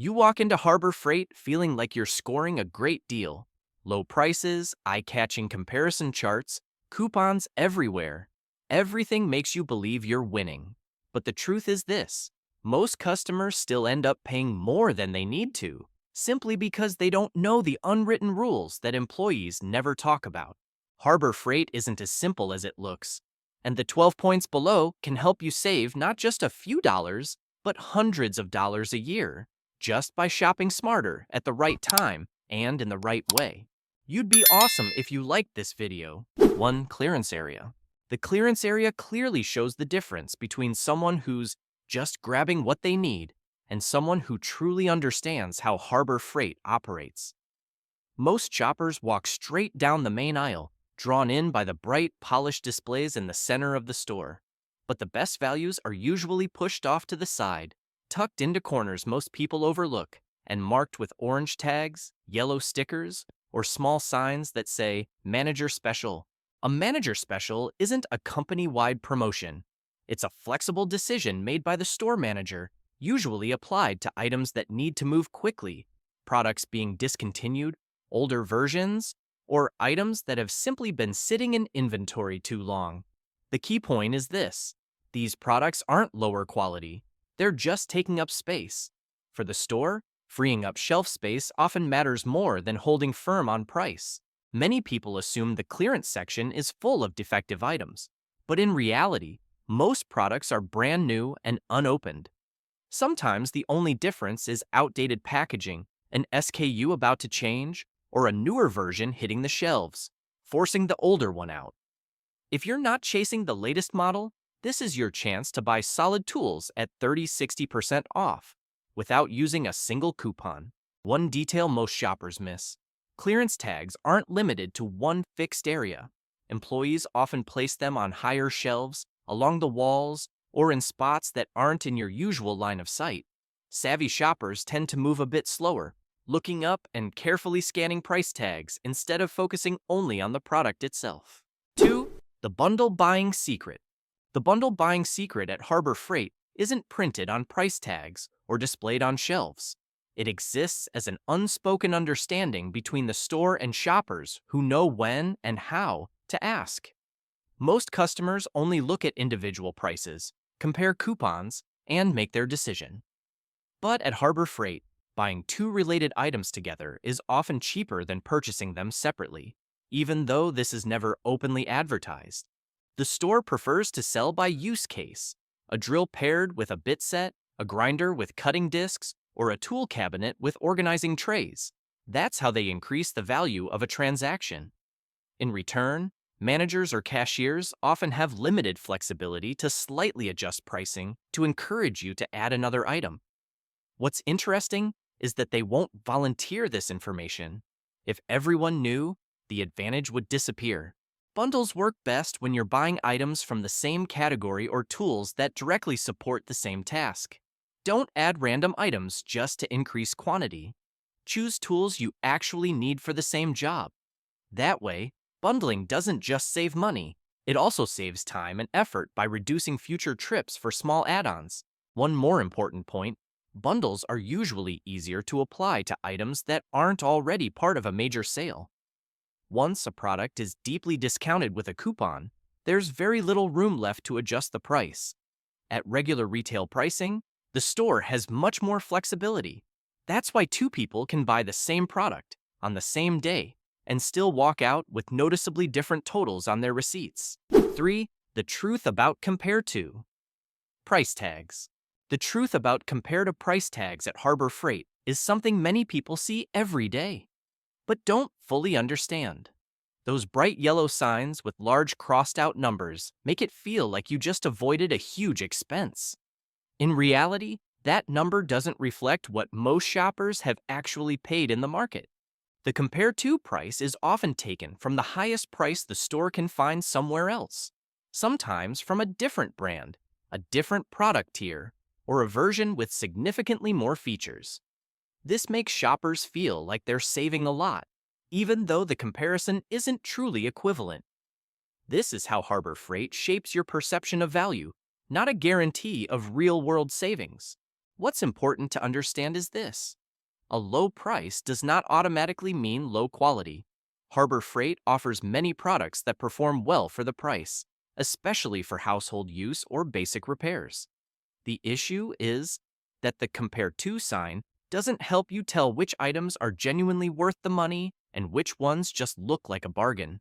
You walk into Harbor Freight feeling like you're scoring a great deal. Low prices, eye-catching comparison charts, coupons everywhere. Everything makes you believe you're winning. But the truth is this: most customers still end up paying more than they need to, simply because they don't know the unwritten rules that employees never talk about. Harbor Freight isn't as simple as it looks, and the 12 points below can help you save not just a few dollars, but hundreds of dollars a year, just by shopping smarter at the right time and in the right way. You'd be awesome if you liked this video. 1. Clearance area. The clearance area clearly shows the difference between someone who's just grabbing what they need and someone who truly understands how Harbor Freight operates. Most shoppers walk straight down the main aisle, drawn in by the bright, polished displays in the center of the store. But the best values are usually pushed off to the side, tucked into corners most people overlook, and marked with orange tags, yellow stickers, or small signs that say Manager Special. A Manager Special isn't a company-wide promotion. It's a flexible decision made by the store manager, usually applied to items that need to move quickly, products being discontinued, older versions, or items that have simply been sitting in inventory too long. The key point is this: these products aren't lower quality, they're just taking up space. For the store, freeing up shelf space often matters more than holding firm on price. Many people assume the clearance section is full of defective items, but in reality, most products are brand new and unopened. Sometimes the only difference is outdated packaging, an SKU about to change, or a newer version hitting the shelves, forcing the older one out. If you're not chasing the latest model, this is your chance to buy solid tools at 30–60% off without using a single coupon. One detail most shoppers miss: clearance tags aren't limited to one fixed area. Employees often place them on higher shelves, along the walls, or in spots that aren't in your usual line of sight. Savvy shoppers tend to move a bit slower, looking up and carefully scanning price tags instead of focusing only on the product itself. 2. The bundle buying secret. The bundle buying secret at Harbor Freight isn't printed on price tags or displayed on shelves. It exists as an unspoken understanding between the store and shoppers who know when and how to ask. Most customers only look at individual prices, compare coupons, and make their decision. But at Harbor Freight, buying two related items together is often cheaper than purchasing them separately, even though this is never openly advertised. The store prefers to sell by use case: a drill paired with a bit set, a grinder with cutting discs, or a tool cabinet with organizing trays. That's how they increase the value of a transaction. In return, managers or cashiers often have limited flexibility to slightly adjust pricing to encourage you to add another item. What's interesting is that they won't volunteer this information. If everyone knew, the advantage would disappear. Bundles work best when you're buying items from the same category or tools that directly support the same task. Don't add random items just to increase quantity. Choose tools you actually need for the same job. That way, bundling doesn't just save money, it also saves time and effort by reducing future trips for small add-ons. One more important point: bundles are usually easier to apply to items that aren't already part of a major sale. Once a product is deeply discounted with a coupon, there's very little room left to adjust the price. At regular retail pricing, the store has much more flexibility. That's why two people can buy the same product on the same day and still walk out with noticeably different totals on their receipts. 3. The truth about compare to. Price tags. The truth about compare to price tags at Harbor Freight is something many people see every day, but don't fully understand. Those bright yellow signs with large crossed-out numbers make it feel like you just avoided a huge expense. In reality, that number doesn't reflect what most shoppers have actually paid in the market. The compare to price is often taken from the highest price the store can find somewhere else, sometimes from a different brand, a different product tier, or a version with significantly more features. This makes shoppers feel like they're saving a lot, even though the comparison isn't truly equivalent. This is how Harbor Freight shapes your perception of value, not a guarantee of real-world savings. What's important to understand is this: a low price does not automatically mean low quality. Harbor Freight offers many products that perform well for the price, especially for household use or basic repairs. The issue is that the Compare To sign doesn't help you tell which items are genuinely worth the money and which ones just look like a bargain.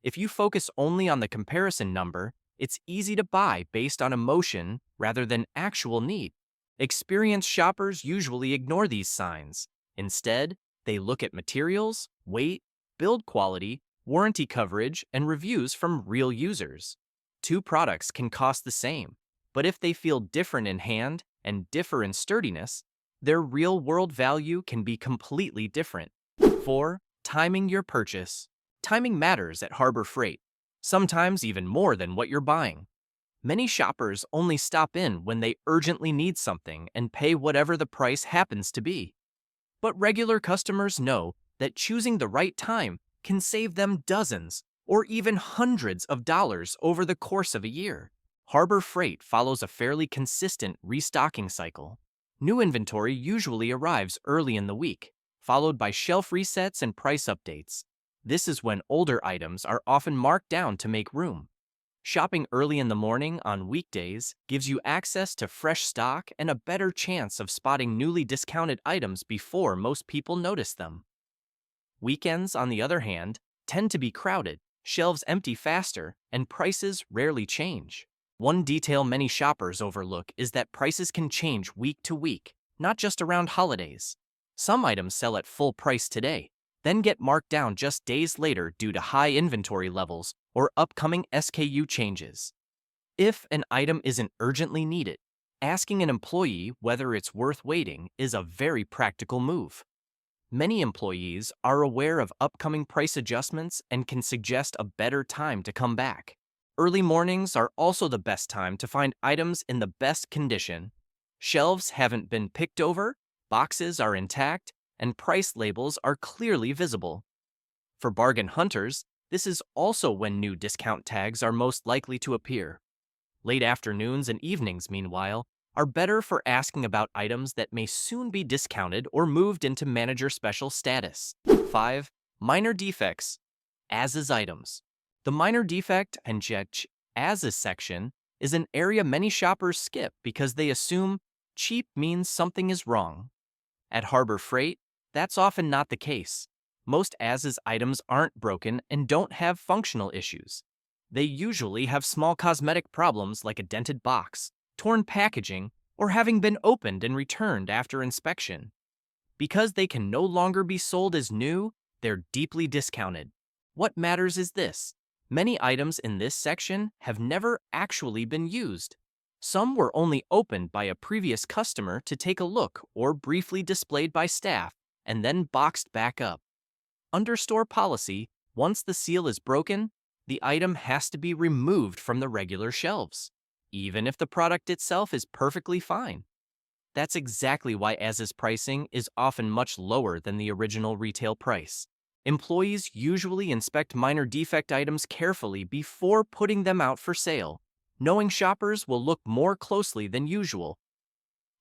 If you focus only on the comparison number, it's easy to buy based on emotion rather than actual need. Experienced shoppers usually ignore these signs. Instead, they look at materials, weight, build quality, warranty coverage, and reviews from real users. Two products can cost the same, but if they feel different in hand and differ in sturdiness, their real-world value can be completely different. 4. Timing your purchase. Timing matters at Harbor Freight, sometimes even more than what you're buying. Many shoppers only stop in when they urgently need something and pay whatever the price happens to be. But regular customers know that choosing the right time can save them dozens or even hundreds of dollars over the course of a year. Harbor Freight follows a fairly consistent restocking cycle. New inventory usually arrives early in the week, followed by shelf resets and price updates. This is when older items are often marked down to make room. Shopping early in the morning on weekdays gives you access to fresh stock and a better chance of spotting newly discounted items before most people notice them. Weekends, on the other hand, tend to be crowded, shelves empty faster, and prices rarely change. One detail many shoppers overlook is that prices can change week to week, not just around holidays. Some items sell at full price today, then get marked down just days later due to high inventory levels or upcoming SKU changes. If an item isn't urgently needed, asking an employee whether it's worth waiting is a very practical move. Many employees are aware of upcoming price adjustments and can suggest a better time to come back. Early mornings are also the best time to find items in the best condition. Shelves haven't been picked over, boxes are intact, and price labels are clearly visible. For bargain hunters, this is also when new discount tags are most likely to appear. Late afternoons and evenings, meanwhile, are better for asking about items that may soon be discounted or moved into manager special status. 5. Minor defects. As-is items. The minor defect and check as-is section is an area many shoppers skip because they assume cheap means something is wrong. At Harbor Freight, that's often not the case. Most as-is items aren't broken and don't have functional issues. They usually have small cosmetic problems like a dented box, torn packaging, or having been opened and returned after inspection. Because they can no longer be sold as new, they're deeply discounted. What matters is this: many items in this section have never actually been used. Some were only opened by a previous customer to take a look or briefly displayed by staff and then boxed back up. Under store policy, once the seal is broken, the item has to be removed from the regular shelves, even if the product itself is perfectly fine. That's exactly why as-is pricing is often much lower than the original retail price. Employees usually inspect minor defect items carefully before putting them out for sale, knowing shoppers will look more closely than usual.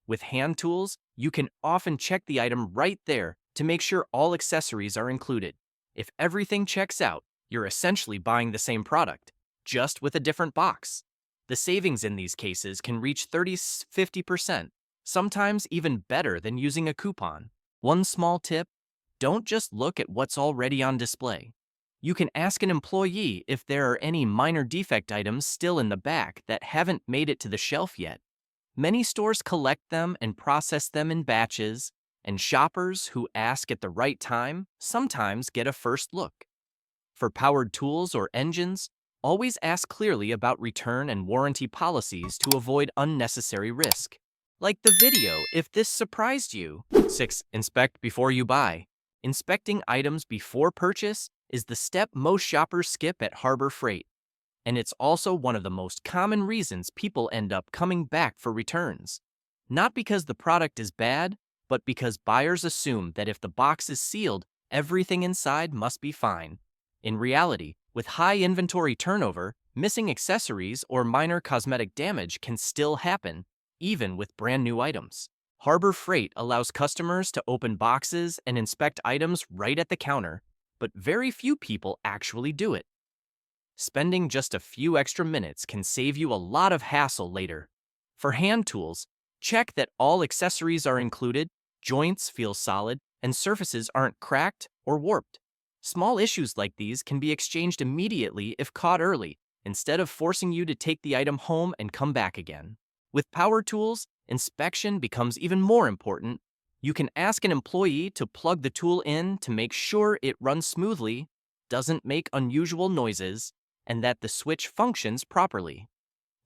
With hand tools, you can often check the item right there to make sure all accessories are included. If everything checks out, you're essentially buying the same product, just with a different box. The savings in these cases can reach 30–50%, sometimes even better than using a coupon. One small tip: don't just look at what's already on display. You can ask an employee if there are any minor defect items still in the back that haven't made it to the shelf yet. Many stores collect them and process them in batches, and shoppers who ask at the right time sometimes get a first look. For powered tools or engines, always ask clearly about return and warranty policies to avoid unnecessary risk. Like the video if this surprised you. 6. Inspect before you buy. Inspecting items before purchase is the step most shoppers skip at Harbor Freight, and it's also one of the most common reasons people end up coming back for returns. Not because the product is bad, but because buyers assume that if the box is sealed, everything inside must be fine. In reality, with high inventory turnover, missing accessories or minor cosmetic damage can still happen, even with brand new items. Harbor Freight allows customers to open boxes and inspect items right at the counter, but very few people actually do it. Spending just a few extra minutes can save you a lot of hassle later. For hand tools, check that all accessories are included, joints feel solid, and surfaces aren't cracked or warped. Small issues like these can be exchanged immediately if caught early, instead of forcing you to take the item home and come back again. With power tools, inspection becomes even more important. You can ask an employee to plug the tool in to make sure it runs smoothly, doesn't make unusual noises, and that the switch functions properly.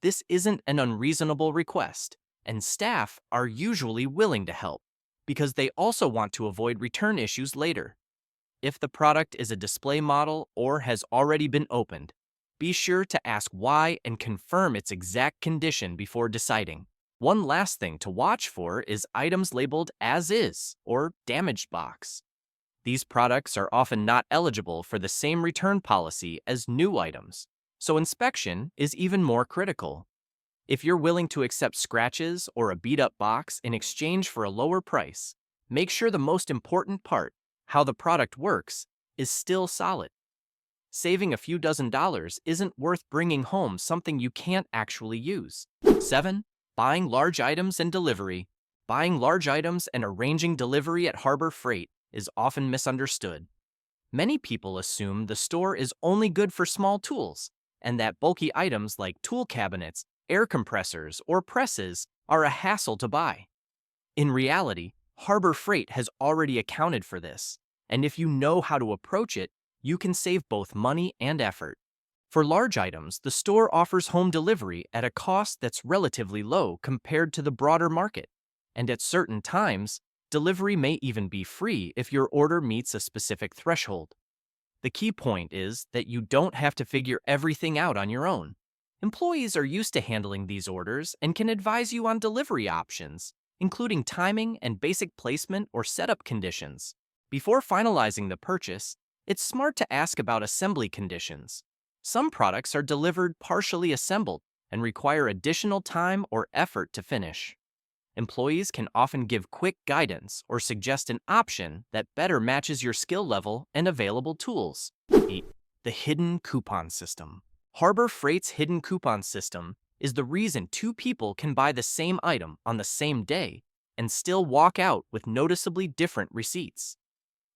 This isn't an unreasonable request, and staff are usually willing to help because they also want to avoid return issues later. If the product is a display model or has already been opened, be sure to ask why and confirm its exact condition before deciding. One last thing to watch for is items labeled as is or damaged box. These products are often not eligible for the same return policy as new items, so inspection is even more critical. If you're willing to accept scratches or a beat-up box in exchange for a lower price, make sure the most important part, how the product works, is still solid. Saving a few dozen dollars isn't worth bringing home something you can't actually use. 7. Buying large items and delivery. Buying large items and arranging delivery at Harbor Freight is often misunderstood. Many people assume the store is only good for small tools, and that bulky items like tool cabinets, air compressors, or presses are a hassle to buy. In reality, Harbor Freight has already accounted for this, and if you know how to approach it, you can save both money and effort. For large items, the store offers home delivery at a cost that's relatively low compared to the broader market, and at certain times, delivery may even be free if your order meets a specific threshold. The key point is that you don't have to figure everything out on your own. Employees are used to handling these orders and can advise you on delivery options, including timing and basic placement or setup conditions. Before finalizing the purchase, it's smart to ask about assembly conditions. Some products are delivered partially assembled and require additional time or effort to finish. Employees can often give quick guidance or suggest an option that better matches your skill level and available tools. 8. The hidden coupon system. Harbor Freight's hidden coupon system is the reason two people can buy the same item on the same day and still walk out with noticeably different receipts.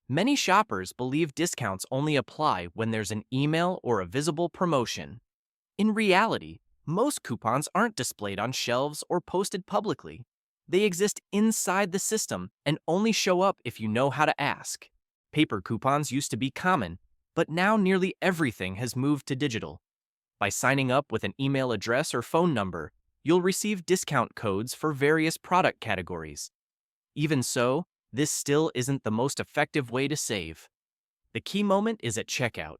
Many shoppers believe discounts only apply when there's an email or a visible promotion. In reality, most coupons aren't displayed on shelves or posted publicly. They exist inside the system and only show up if you know how to ask. Paper coupons used to be common, but now nearly everything has moved to digital. By signing up with an email address or phone number, you'll receive discount codes for various product categories. Even so, this still isn't the most effective way to save. The key moment is at checkout,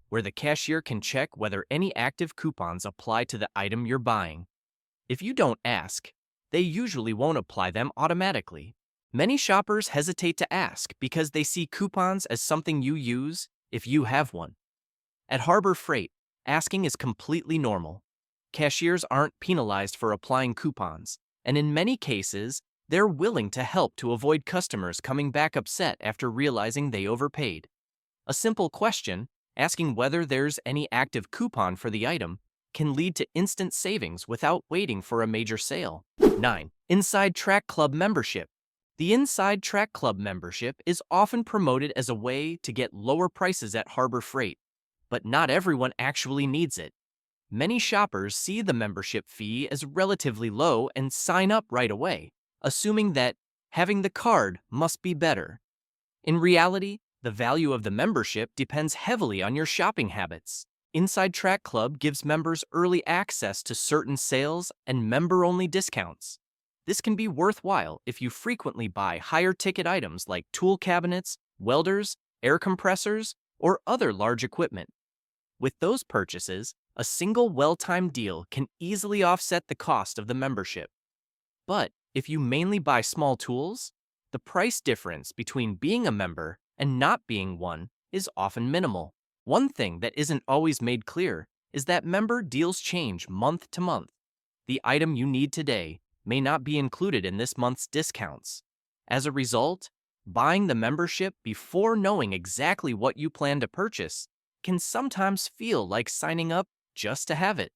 where the cashier can check whether any active coupons apply to the item you're buying. If you don't ask, they usually won't apply them automatically. Many shoppers hesitate to ask because they see coupons as something you use if you have one. At Harbor Freight, asking is completely normal. Cashiers aren't penalized for applying coupons, and in many cases, they're willing to help to avoid customers coming back upset after realizing they overpaid. A simple question, asking whether there's any active coupon for the item, can lead to instant savings without waiting for a major sale. 9. Inside Track Club membership. The Inside Track Club membership is often promoted as a way to get lower prices at Harbor Freight, but not everyone actually needs it. Many shoppers see the membership fee as relatively low and sign up right away, assuming that having the card must be better. In reality, the value of the membership depends heavily on your shopping habits. Inside Track Club gives members early access to certain sales and member-only discounts. This can be worthwhile if you frequently buy higher-ticket items like tool cabinets, welders, air compressors, or other large equipment. With those purchases, a single well-timed deal can easily offset the cost of the membership. But if you mainly buy small tools, the price difference between being a member and not being one is often minimal. One thing that isn't always made clear is that member deals change month to month. The item you need today may not be included in this month's discounts. As a result, buying the membership before knowing exactly what you plan to purchase can sometimes feel like signing up just to have it.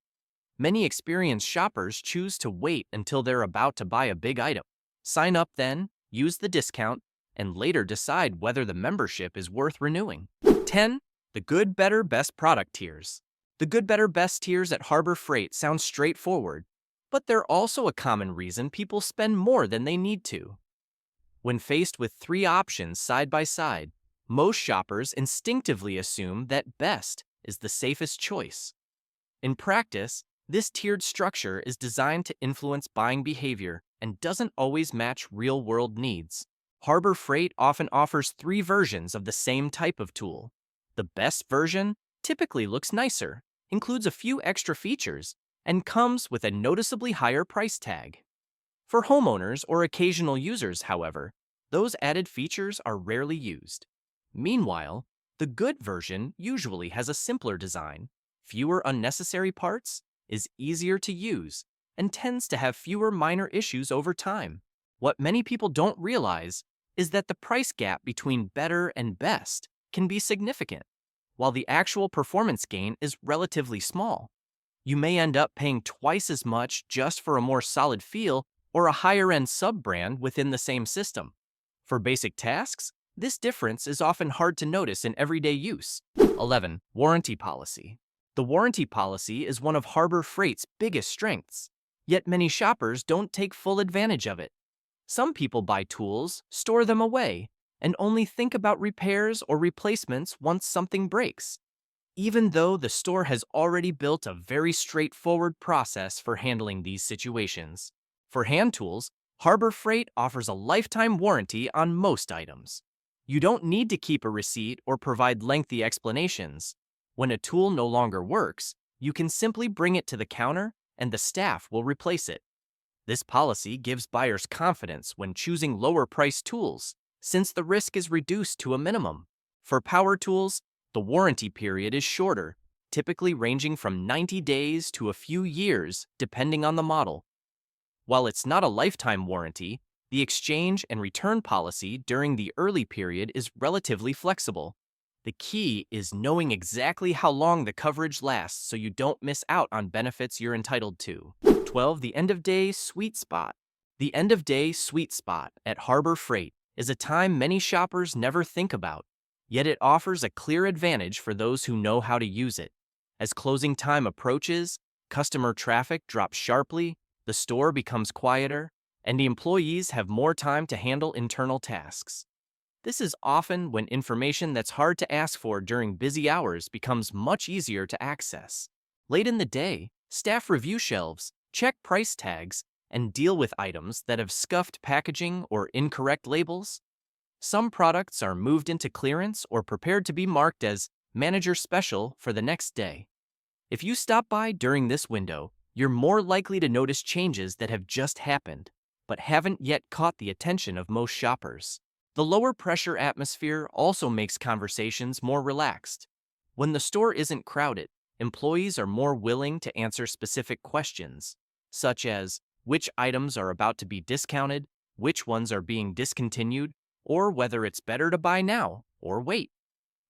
Many experienced shoppers choose to wait until they're about to buy a big item. Sign up then, use the discount, and later decide whether the membership is worth renewing. 10. The Good, Better, Best product tiers. The Good, Better, Best tiers at Harbor Freight sound straightforward, but they're also a common reason people spend more than they need to. When faced with three options side by side, most shoppers instinctively assume that best is the safest choice. In practice, this tiered structure is designed to influence buying behavior and doesn't always match real-world needs. Harbor Freight often offers three versions of the same type of tool. The best version typically looks nicer, includes a few extra features, and comes with a noticeably higher price tag. For homeowners or occasional users, however, those added features are rarely used. Meanwhile, the good version usually has a simpler design, fewer unnecessary parts, is easier to use, and tends to have fewer minor issues over time. What many people don't realize is that the price gap between better and best can be significant, while the actual performance gain is relatively small. You may end up paying twice as much just for a more solid feel or a higher-end sub-brand within the same system. For basic tasks, this difference is often hard to notice in everyday use. 11. Warranty policy. The warranty policy is one of Harbor Freight's biggest strengths, yet many shoppers don't take full advantage of it. Some people buy tools, store them away, and only think about repairs or replacements once something breaks, even though the store has already built a very straightforward process for handling these situations. For hand tools, Harbor Freight offers a lifetime warranty on most items. You don't need to keep a receipt or provide lengthy explanations. When a tool no longer works, you can simply bring it to the counter and the staff will replace it. This policy gives buyers confidence when choosing lower-priced tools, since the risk is reduced to a minimum. For power tools, the warranty period is shorter, typically ranging from 90 days to a few years, depending on the model. While it's not a lifetime warranty, the exchange and return policy during the early period is relatively flexible. The key is knowing exactly how long the coverage lasts so you don't miss out on benefits you're entitled to. 12. The End-of-Day Sweet Spot. The end-of-day sweet spot at Harbor Freight is a time many shoppers never think about, yet it offers a clear advantage for those who know how to use it. As closing time approaches, customer traffic drops sharply, the store becomes quieter, and the employees have more time to handle internal tasks. This is often when information that's hard to ask for during busy hours becomes much easier to access. Late in the day, staff review shelves, check price tags, and deal with items that have scuffed packaging or incorrect labels. Some products are moved into clearance or prepared to be marked as Manager Special for the next day. If you stop by during this window, you're more likely to notice changes that have just happened, but haven't yet caught the attention of most shoppers. The lower pressure atmosphere also makes conversations more relaxed. When the store isn't crowded, employees are more willing to answer specific questions, such as which items are about to be discounted, which ones are being discontinued, or whether it's better to buy now or wait.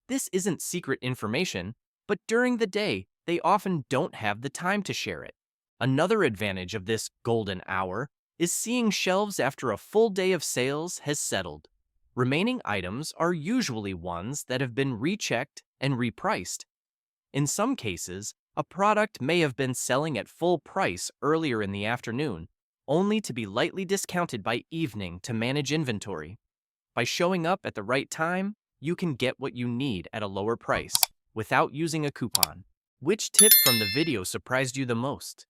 This isn't secret information, but during the day, they often don't have the time to share it. Another advantage of this golden hour is seeing shelves after a full day of sales has settled. Remaining items are usually ones that have been rechecked and repriced. In some cases, a product may have been selling at full price earlier in the afternoon, only to be lightly discounted by evening to manage inventory. By showing up at the right time, you can get what you need at a lower price without using a coupon. Which tip from the video surprised you the most?